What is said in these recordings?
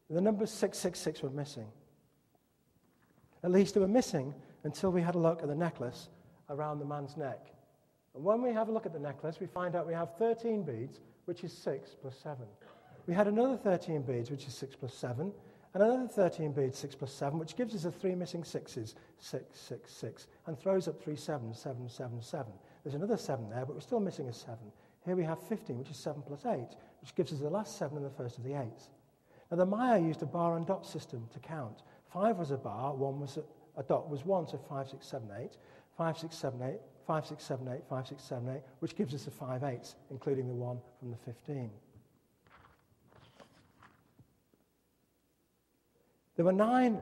The numbers 666 were missing. At least they were missing until we had a look at the necklace around the man's neck. And when we have a look at the necklace, we find out we have 13 beads, which is 6 plus 7. We had another 13 beads, which is 6 plus 7, and another 13 beads, 6 plus 7, which gives us the 3 missing 6s, 6, 6, 6, and throws up 3 sevens, 7, 7, 7. There's another 7 there, but we're still missing a 7. Here we have 15, which is 7 plus 8, which gives us the last 7 and the first of the 8s. Now, the Maya used a bar and dot system to count. 5 was a bar, 1 was a dot was 1, so 5, 6, 7, 8, 5, 6, 7, 8, 5, 6, 7, 8, 5, 6, 7, 8, which gives us the 5 8s, including the 1 from the 15. There were 9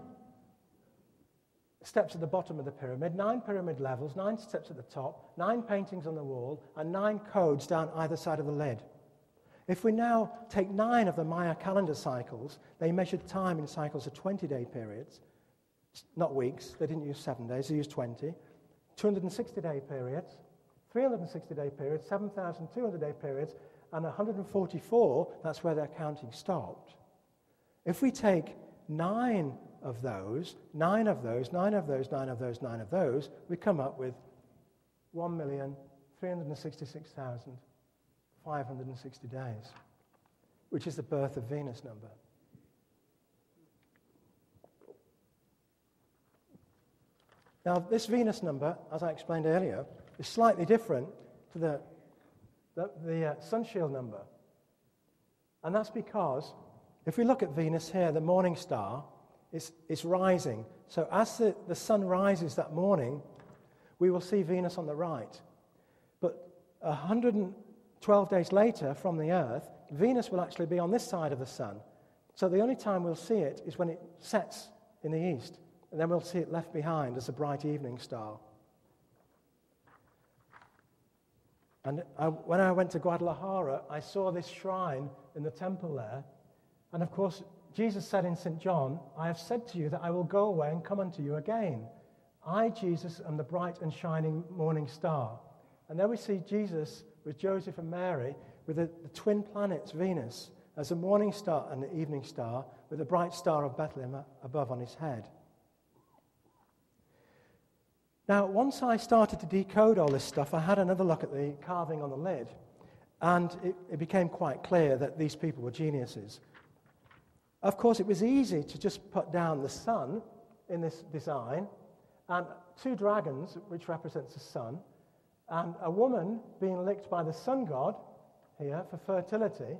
steps at the bottom of the pyramid, 9 pyramid levels, 9 steps at the top, 9 paintings on the wall, and 9 codes down either side of the lid. If we now take 9 of the Maya calendar cycles, they measured time in cycles of 20-day periods, not weeks, they didn't use 7 days, they used 20, 260-day periods, 360-day periods, 7,200-day periods, and 144, that's where their counting stopped. If we take 9 of those, 9 of those, 9 of those, 9 of those, 9 of those, we come up with 1,366,560 days, which is the birth of Venus number. Now, this Venus number, as I explained earlier, is slightly different to the sun shield number. And that's because if we look at Venus here, the morning star is rising. So as the sun rises that morning, we will see Venus on the right. But 112 days later from the Earth, Venus will actually be on this side of the sun. So the only time we'll see it is when it sets in the east. And then we'll see it left behind as a bright evening star. And when I went to Guadalajara, I saw this shrine in the temple there. And of course, Jesus said in St. John, "I have said to you that I will go away and come unto you again. I, Jesus, am the bright and shining morning star." And there we see Jesus with Joseph and Mary with the twin planets, Venus, as a morning star and the evening star, with the bright star of Bethlehem above on his head. Now, once I started to decode all this stuff, I had another look at the carving on the lid, and it became quite clear that these people were geniuses. Of course, it was easy to just put down the sun in this design, and 2 dragons, which represents the sun, and a woman being licked by the sun god here for fertility.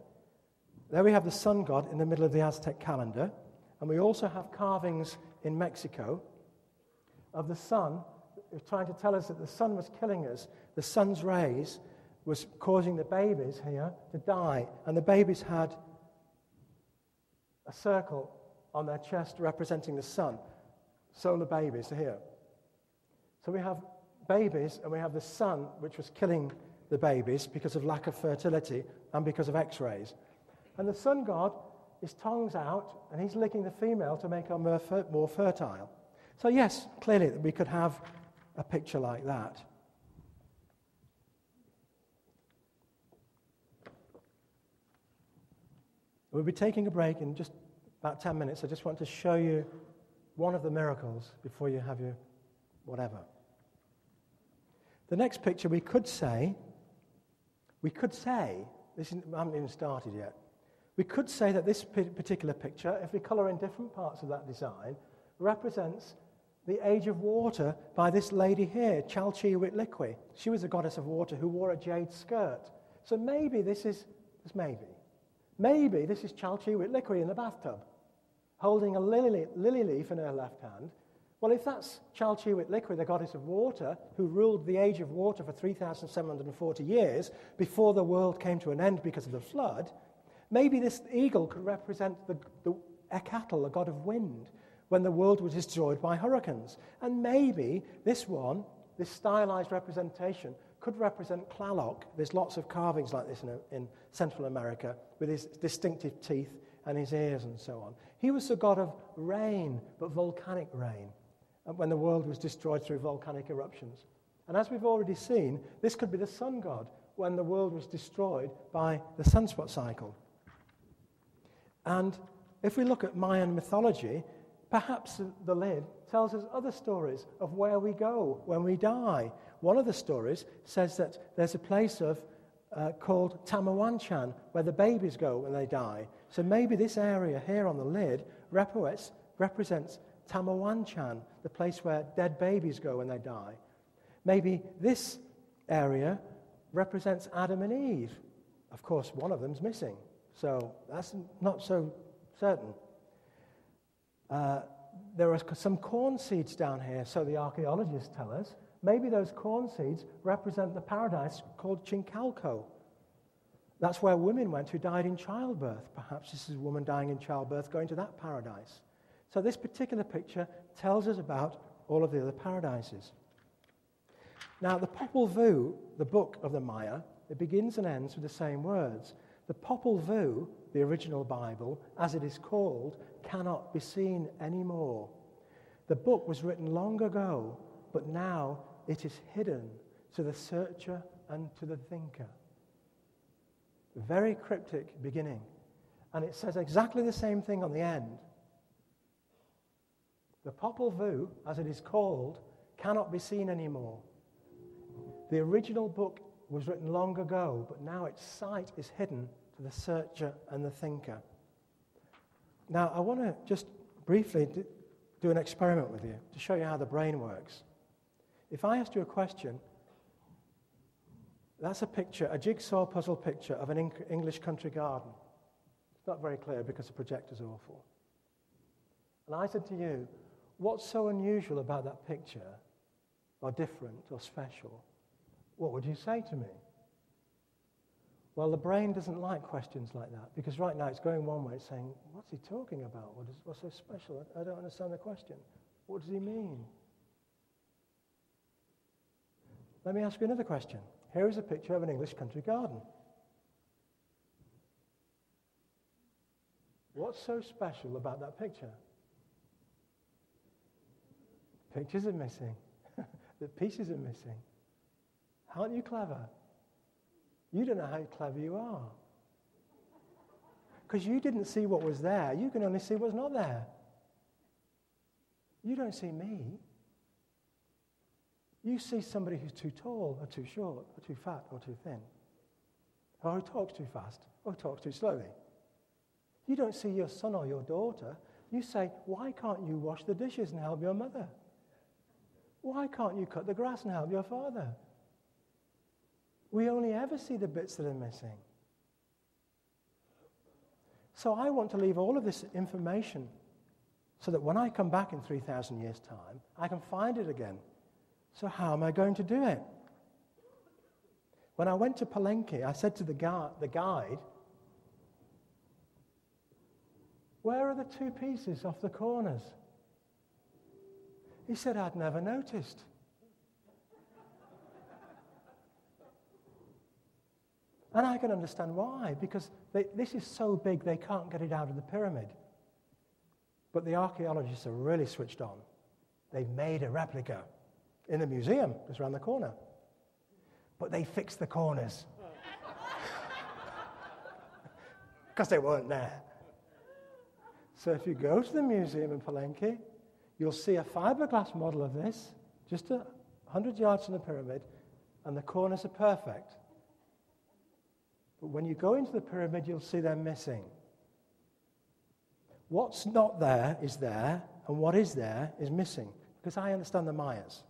There we have the sun god in the middle of the Aztec calendar, and we also have carvings in Mexico of the sun, trying to tell us that the sun was killing us. The sun's rays was causing the babies here to die, and the babies had a circle on their chest representing the sun. Solar babies are here. So we have babies, and we have the sun, which was killing the babies because of lack of fertility and because of X-rays. And the sun god, his tongue's out, and he's licking the female to make her more fertile. So yes, clearly we could have a picture like that. We'll be taking a break in just about 10 minutes. I just want to show you one of the miracles before you have your whatever. The next picture we could say, I haven't even started yet. We could say that this particular picture, if we colour in different parts of that design, represents the age of water by this lady here, Chalchihuitliqui. She was a goddess of water who wore a jade skirt. So maybe this is Chalchihuitliqui in the bathtub, holding a lily leaf in her left hand. Well, if that's Chalchihuitliqui, the goddess of water, who ruled the age of water for 3,740 years before the world came to an end because of the flood, maybe this eagle could represent the Ecatl, the god of wind, when the world was destroyed by hurricanes. And maybe this stylized representation, could represent Tlaloc. There's lots of carvings like this in Central America with his distinctive teeth and his ears and so on. He was the god of rain, but volcanic rain, when the world was destroyed through volcanic eruptions. And as we've already seen, this could be the sun god when the world was destroyed by the sunspot cycle. And If we look at Mayan mythology, perhaps the lid tells us other stories of where we go when we die. One of the stories says that there's a place called Tamawanchan where the babies go when they die. So maybe this area here on the lid represents Tamawanchan, the place where dead babies go when they die. Maybe this area represents Adam and Eve. Of course, one of them's missing, so that's not so certain. There are some corn seeds down here, so the archaeologists tell us. Maybe those corn seeds represent the paradise called Chincalco. That's where women went who died in childbirth. Perhaps this is a woman dying in childbirth going to that paradise. So this particular picture tells us about all of the other paradises. Now, the Popol Vuh, the book of the Maya, it begins and ends with the same words. The Popol Vuh, the original Bible, as it is called, cannot be seen anymore. The book was written long ago, but now it is hidden to the searcher and to the thinker. Very cryptic beginning. And it says exactly the same thing on the end. The Popol Vuh, as it is called, cannot be seen anymore. The original book was written long ago, but now its sight is hidden to the searcher and the thinker. Now, I want to just briefly do an experiment with you to show you how the brain works. If I asked you a question, that's a picture, a jigsaw puzzle picture of an English country garden. It's not very clear because the projector's awful. And I said to you, what's so unusual about that picture, or different, or special? What would you say to me? Well, the brain doesn't like questions like that, because right now it's going one way, it's saying, what's he talking about? What's so special? I don't understand the question. What does he mean? Let me ask you another question. Here is a picture of an English country garden. What's so special about that picture? Pictures are missing. The pieces are missing. Aren't you clever? You don't know how clever you are. Because you didn't see what was there. You can only see what's not there. You don't see me. You see somebody who's too tall, or too short, or too fat, or too thin. Or who talks too fast, or talks too slowly. You don't see your son or your daughter. You say, why can't you wash the dishes and help your mother? Why can't you cut the grass and help your father? We only ever see the bits that are missing. So I want to leave all of this information so that when I come back in 3,000 years' time, I can find it again. So how am I going to do it? When I went to Palenque, I said to the guide, where are the two pieces off the corners? He said, I'd never noticed. And I can understand why, because this is so big they can't get it out of the pyramid. But the archaeologists are really switched on. They've made a replica in the museum just around the corner. But they fixed the corners. Because they weren't there. So if you go to the museum in Palenque, you'll see a fiberglass model of this, just 100 yards from the pyramid, and the corners are perfect. But when you go into the pyramid, you'll see them missing. What's not there, and what is there is missing. Because I understand the Mayas.